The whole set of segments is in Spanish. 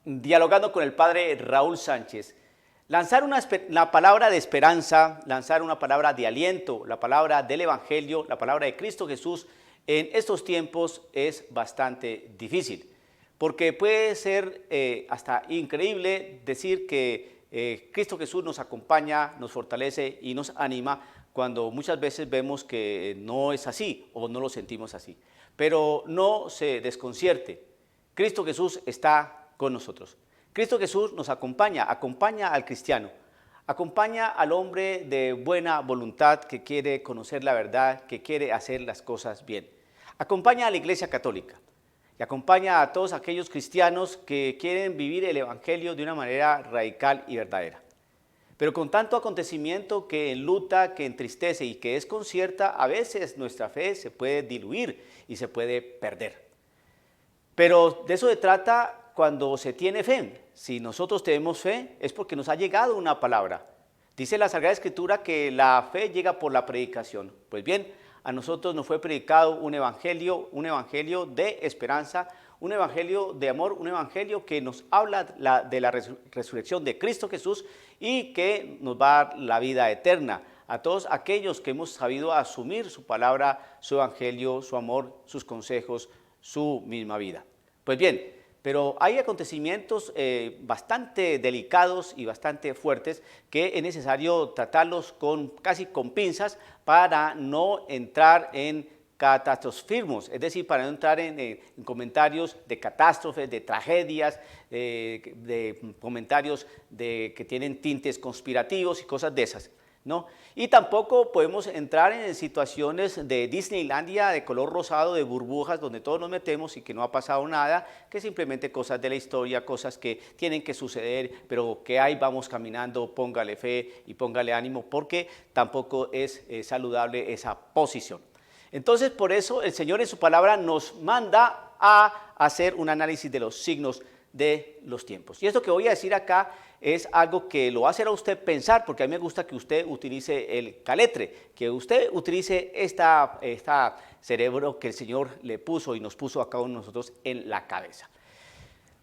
dialogando con el padre Raúl Sánchez. Lanzar la palabra de esperanza, lanzar una palabra de aliento, la palabra del Evangelio, la palabra de Cristo Jesús en estos tiempos es bastante difícil, porque puede ser hasta increíble decir que Cristo Jesús nos acompaña, nos fortalece y nos anima cuando muchas veces vemos que no es así o no lo sentimos así. Pero no se desconcierte, Cristo Jesús está con nosotros. Cristo Jesús nos acompaña, acompaña al cristiano, acompaña al hombre de buena voluntad que quiere conocer la verdad, que quiere hacer las cosas bien. Acompaña a la Iglesia Católica y acompaña a todos aquellos cristianos que quieren vivir el Evangelio de una manera radical y verdadera. Pero con tanto acontecimiento que enluta, que entristece y que desconcierta, a veces nuestra fe se puede diluir y se puede perder. Pero de eso se trata cuando se tiene fe. Si nosotros tenemos fe es porque nos ha llegado una palabra. Dice la Sagrada Escritura que la fe llega por la predicación. Pues bien, a nosotros nos fue predicado un evangelio de esperanza, un evangelio de amor, un evangelio que nos habla de la resurrección de Cristo Jesús y que nos va a dar la vida eterna a todos aquellos que hemos sabido asumir su palabra, su evangelio, su amor, sus consejos, su misma vida. Pues bien, pero hay acontecimientos bastante delicados y bastante fuertes que es necesario tratarlos casi con pinzas para no entrar en catastrofismos, es decir, para no entrar en comentarios de catástrofes, de tragedias, de comentarios que tienen tintes conspirativos y cosas de esas, ¿no? Y tampoco podemos entrar en situaciones de Disneylandia de color rosado, de burbujas, donde todos nos metemos y que no ha pasado nada, que simplemente cosas de la historia, cosas que tienen que suceder, pero que ahí vamos caminando, póngale fe y póngale ánimo, porque tampoco es saludable esa posición. Entonces, por eso el Señor en su palabra nos manda a hacer un análisis de los signos de los tiempos. Y esto que voy a decir acá es algo que lo va a hacer a usted pensar, porque a mí me gusta que usted utilice el caletre, que usted utilice esta cerebro que el Señor le puso y nos puso a cada uno de nosotros en la cabeza.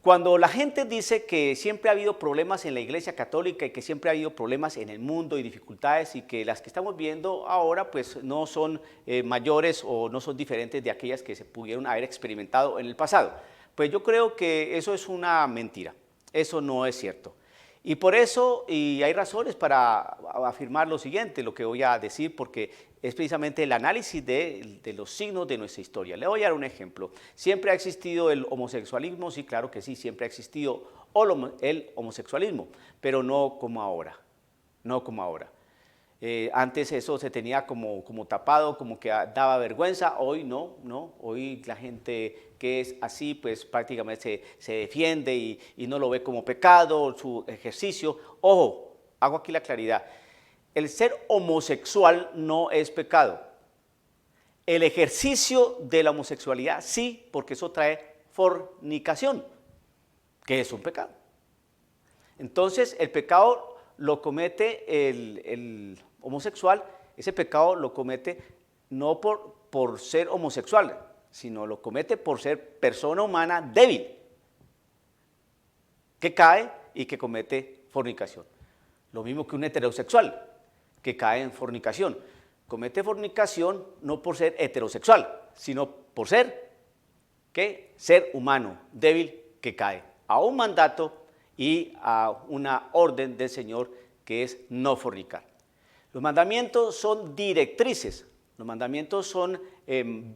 Cuando la gente dice que siempre ha habido problemas en la Iglesia Católica y que siempre ha habido problemas en el mundo y dificultades y que las que estamos viendo ahora pues no son mayores o no son diferentes de aquellas que se pudieron haber experimentado en el pasado, pues yo creo que eso es una mentira, eso no es cierto. Y por eso, y hay razones para afirmar lo siguiente, lo que voy a decir, porque es precisamente el análisis de los signos de nuestra historia. Le voy a dar un ejemplo. ¿Siempre ha existido el homosexualismo? Sí, claro que sí, siempre ha existido el homosexualismo, pero no como ahora, no como ahora. Antes eso se tenía como tapado, como que daba vergüenza, hoy no, hoy la gente que es así pues prácticamente se defiende y no lo ve como pecado, su ejercicio. Ojo, hago aquí la claridad, el ser homosexual no es pecado, el ejercicio de la homosexualidad sí, porque eso trae fornicación, que es un pecado. Entonces el pecado lo comete el homosexual, ese pecado lo comete no por ser homosexual, sino lo comete por ser persona humana débil, que cae y que comete fornicación. Lo mismo que un heterosexual, que cae en fornicación. Comete fornicación no por ser heterosexual, sino por ser humano débil que cae a un mandato y a una orden del Señor que es no fornicar. Los mandamientos son directrices, los mandamientos son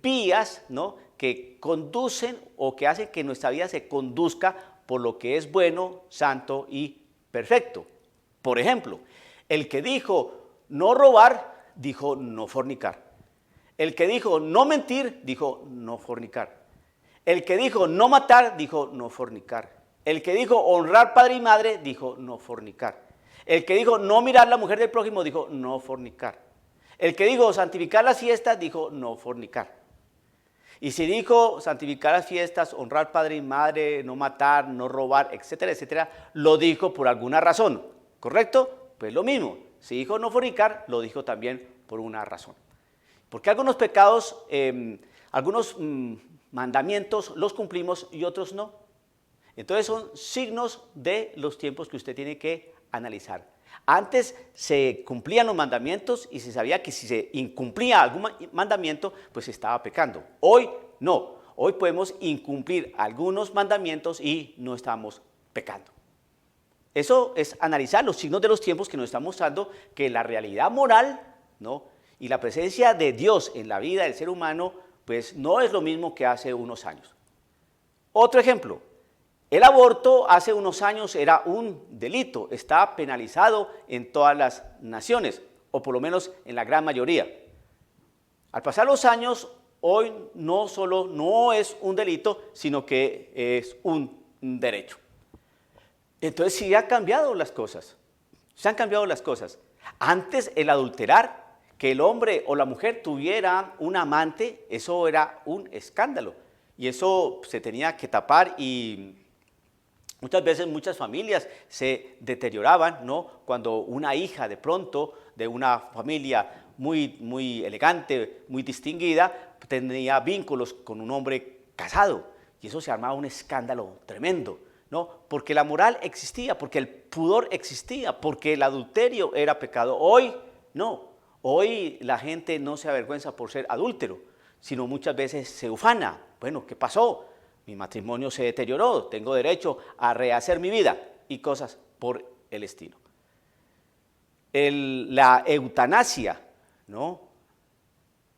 vías, ¿no?, que conducen o que hacen que nuestra vida se conduzca por lo que es bueno, santo y perfecto. Por ejemplo, el que dijo no robar, dijo no fornicar. El que dijo no mentir, dijo no fornicar. El que dijo no matar, dijo no fornicar. El que dijo honrar padre y madre, dijo no fornicar. El que dijo no mirar la mujer del prójimo, dijo no fornicar. El que dijo santificar las fiestas, dijo no fornicar. Y si dijo santificar las fiestas, honrar padre y madre, no matar, no robar, etcétera, etcétera, lo dijo por alguna razón, ¿correcto? Pues lo mismo, si dijo no fornicar, lo dijo también por una razón. Porque algunos pecados, algunos mandamientos los cumplimos y otros no. Entonces son signos de los tiempos que usted tiene que analizar. Antes se cumplían los mandamientos y se sabía que si se incumplía algún mandamiento, pues se estaba pecando. Hoy no. Hoy podemos incumplir algunos mandamientos y no estamos pecando. Eso es analizar los signos de los tiempos que nos están mostrando que la realidad moral, ¿no?, y la presencia de Dios en la vida del ser humano, pues no es lo mismo que hace unos años. Otro ejemplo, el aborto hace unos años era un delito, está penalizado en todas las naciones, o por lo menos en la gran mayoría. Al pasar los años, hoy no solo no es un delito, sino que es un derecho. Entonces sí han cambiado las cosas, se han cambiado las cosas. Antes el adulterar, que el hombre o la mujer tuviera un amante, eso era un escándalo. Y eso se tenía que tapar y muchas veces muchas familias se deterioraban, ¿no?, cuando una hija de pronto de una familia muy elegante, muy distinguida, tenía vínculos con un hombre casado. Y eso se armaba un escándalo tremendo, ¿no? Porque la moral existía, porque el pudor existía, porque el adulterio era pecado. Hoy no, hoy la gente no se avergüenza por ser adúltero, sino muchas veces se ufana. Bueno, ¿qué pasó? Mi matrimonio se deterioró, tengo derecho a rehacer mi vida y cosas por el estilo. La eutanasia, ¿no?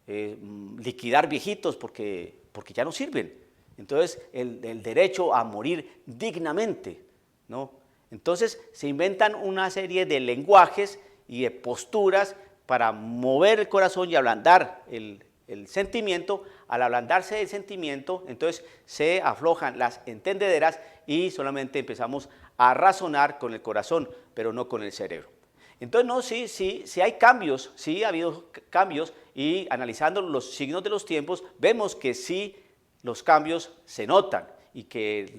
Liquidar viejitos porque ya no sirven. Entonces, el derecho a morir dignamente, ¿no? Entonces, se inventan una serie de lenguajes y de posturas para mover el corazón y ablandar el sentimiento. Al ablandarse el sentimiento, entonces se aflojan las entendederas y solamente empezamos a razonar con el corazón, pero no con el cerebro. Entonces, no, sí hay cambios, sí ha habido cambios, y analizando los signos de los tiempos, vemos que sí los cambios se notan y que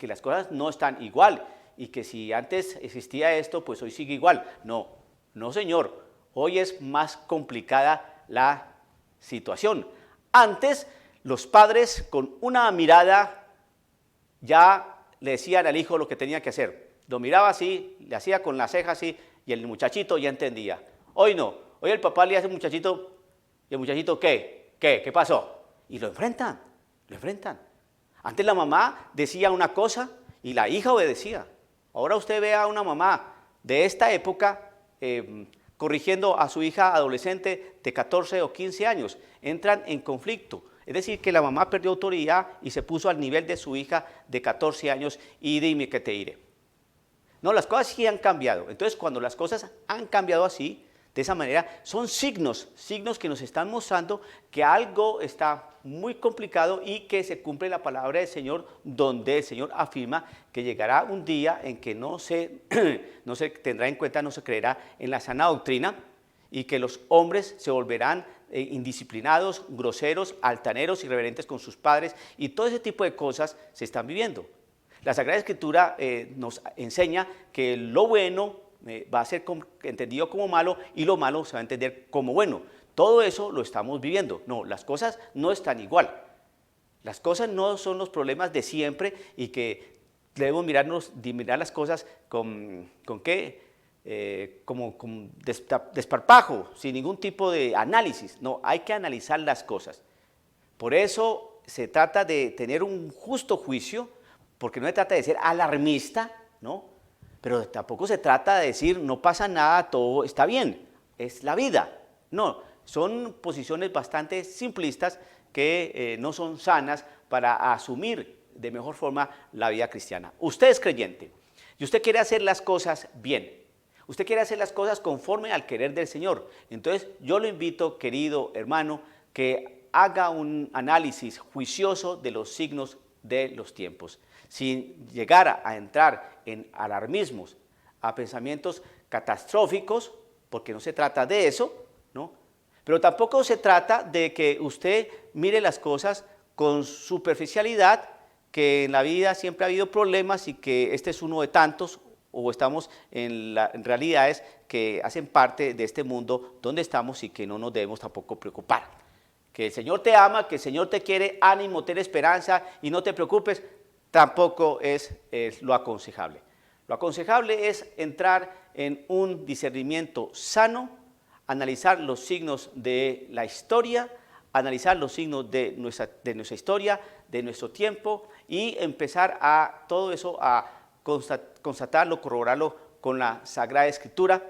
las cosas no están igual, y que si antes existía esto, pues hoy sigue igual. No, no señor, hoy es más complicada la situación. Antes los padres con una mirada ya le decían al hijo lo que tenía que hacer. Lo miraba así, le hacía con la ceja así y el muchachito ya entendía. Hoy no, hoy el papá le hace al muchachito y el muchachito ¿qué pasó? Y lo enfrentan. Antes la mamá decía una cosa y la hija obedecía. Ahora usted ve a una mamá de esta época corrigiendo a su hija adolescente de 14 o 15 años. Entran en conflicto. Es decir, que la mamá perdió autoridad y se puso al nivel de su hija de 14 años y dime que te iré. No, las cosas sí han cambiado. Entonces, cuando las cosas han cambiado así, de esa manera, son signos que nos están mostrando que algo está muy complicado y que se cumple la palabra del Señor, donde el Señor afirma que llegará un día en que no se tendrá en cuenta, no se creerá en la sana doctrina, y que los hombres se volverán indisciplinados, groseros, altaneros, irreverentes con sus padres, y todo ese tipo de cosas se están viviendo. La Sagrada Escritura nos enseña que lo bueno va a ser entendido como malo y lo malo se va a entender como bueno. Todo eso lo estamos viviendo. No, las cosas no están igual. Las cosas no son los problemas de siempre y que debemos mirar las cosas con desparpajo, sin ningún tipo de análisis. No, hay que analizar las cosas. Por eso se trata de tener un justo juicio, porque no se trata de ser alarmista, ¿no? Pero tampoco se trata de decir no pasa nada, todo está bien, es la vida. No, son posiciones bastante simplistas que no son sanas para asumir de mejor forma la vida cristiana. Usted es creyente y usted quiere hacer las cosas bien. Usted quiere hacer las cosas conforme al querer del Señor. Entonces yo lo invito, querido hermano, que haga un análisis juicioso de los signos de los tiempos, sin llegar a entrar en alarmismos, a pensamientos catastróficos, porque no se trata de eso, ¿no? Pero tampoco se trata de que usted mire las cosas con superficialidad, que en la vida siempre ha habido problemas y que este es uno de tantos, o estamos en realidades que hacen parte de este mundo donde estamos y que no nos debemos tampoco preocupar. Que el Señor te ama, que el Señor te quiere, ánimo, ten esperanza y no te preocupes. tampoco es lo aconsejable. Lo aconsejable es entrar en un discernimiento sano, analizar los signos de la historia, analizar los signos de nuestra historia, de nuestro tiempo y empezar a todo eso a constatarlo, corroborarlo con la Sagrada Escritura,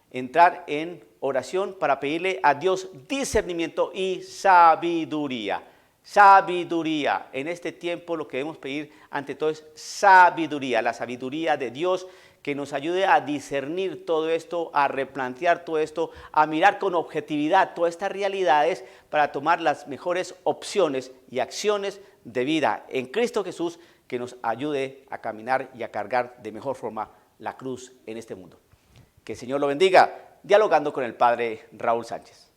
entrar en oración para pedirle a Dios discernimiento y sabiduría. Sabiduría. En este tiempo lo que debemos pedir ante todo es sabiduría, la sabiduría de Dios que nos ayude a discernir todo esto, a replantear todo esto, a mirar con objetividad todas estas realidades para tomar las mejores opciones y acciones de vida en Cristo Jesús que nos ayude a caminar y a cargar de mejor forma la cruz en este mundo. Que el Señor lo bendiga, dialogando con el Padre Raúl Sánchez.